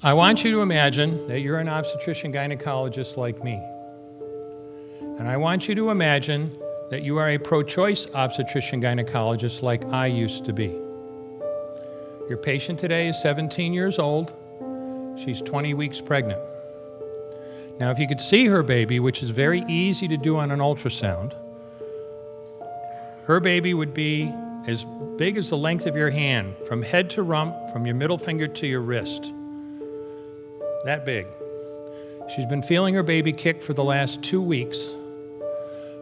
I want you to imagine that you're an obstetrician gynecologist like me. And I want you to imagine that you are a pro-choice obstetrician gynecologist like I used to be. Your patient today is 17 years old. She's 20 weeks pregnant. Now, if you could see her baby, which is very easy to do on an ultrasound, her baby would be as big as the length of your hand, from head to rump, from your middle finger to your wrist. That big. She's been feeling her baby kick for the last 2 weeks,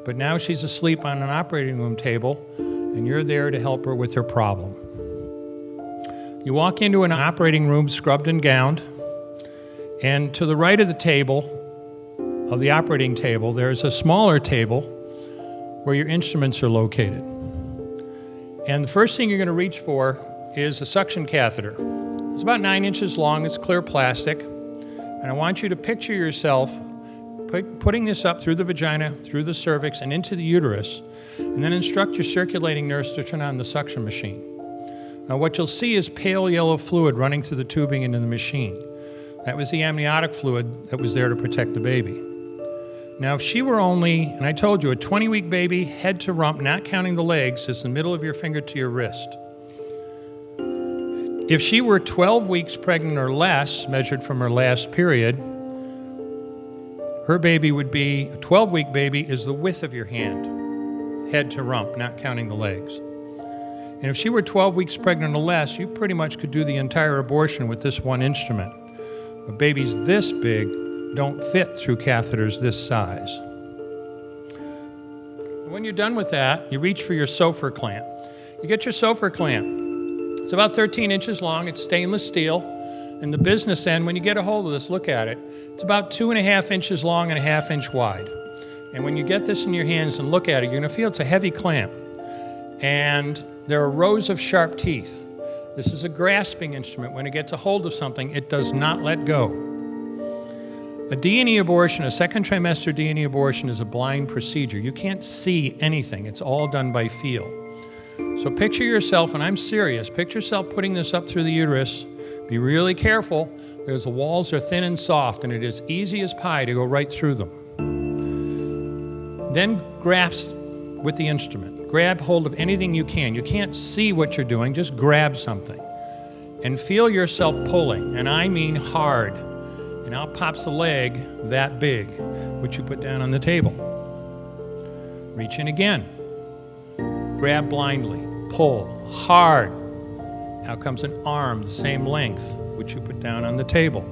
but now she's asleep on an operating room table, and you're there to help her with her problem. You walk into an operating room scrubbed and gowned, and to the right of the table, of the operating table, there's a smaller table where your instruments are located. And the first thing you're going to reach for is a suction catheter. It's about 9 inches long, it's clear plastic, and I want you to picture yourself putting this up through the vagina, through the cervix, and into the uterus, and then instruct your circulating nurse to turn on the suction machine. Now what you'll see is pale yellow fluid running through the tubing into the machine. That was the amniotic fluid that was there to protect the baby. Now if she were only, and I told you, a 20-week baby, head to rump, not counting the legs, is the middle of your finger to your wrist. If she were 12 weeks pregnant or less, measured from her last period, her baby would be, a 12-week baby is the width of your hand, head to rump, not counting the legs. And if she were 12 weeks pregnant or less, you pretty much could do the entire abortion with this one instrument. But babies this big don't fit through catheters this size. When you're done with that, you reach for your SOFR clamp. You get your SOFR clamp. It's about 13 inches long, it's stainless steel, and the business end, when you get a hold of this, look at it, it's about 2.5 inches long and 1/2 inch wide. And when you get this in your hands and look at it, you're gonna feel it's a heavy clamp. And there are rows of sharp teeth. This is a grasping instrument. When it gets a hold of something, it does not let go. A D&E abortion, a second trimester D&E abortion, is a blind procedure. You can't see anything. It's all done by feel. So picture yourself, and I'm serious, picture yourself putting this up through the uterus. Be really careful, because the walls are thin and soft, and it is easy as pie to go right through them. Then grasp with the instrument. Grab hold of anything you can. You can't see what you're doing, just grab something. And feel yourself pulling, and I mean hard. And out pops a leg that big, which you put down on the table. Reach in again. Grab blindly, pull hard. Out comes an arm the same length, which you put down on the table.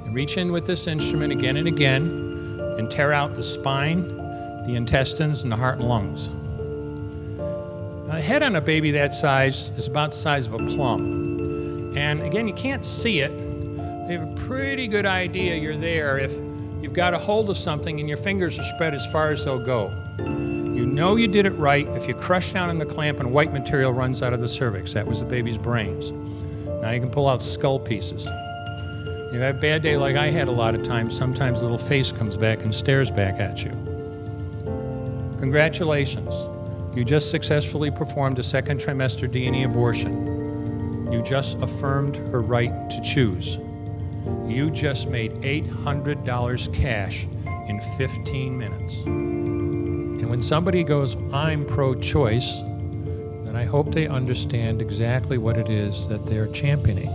And reach in with this instrument again and again, and tear out the spine, the intestines, and the heart and lungs. Now, the head on a baby that size is about the size of a plum. And again, you can't see it. You have a pretty good idea you're there if you've got a hold of something and your fingers are spread as far as they'll go. You know you did it right if you crush down on the clamp and white material runs out of the cervix. That was the baby's brains. Now you can pull out skull pieces. You have a bad day like I had a lot of times, sometimes a little face comes back and stares back at you. Congratulations. You just successfully performed a second trimester D&E abortion. You just affirmed her right to choose. You just made $800 cash in 15 minutes. And when somebody goes, I'm pro-choice, then I hope they understand exactly what it is that they're championing.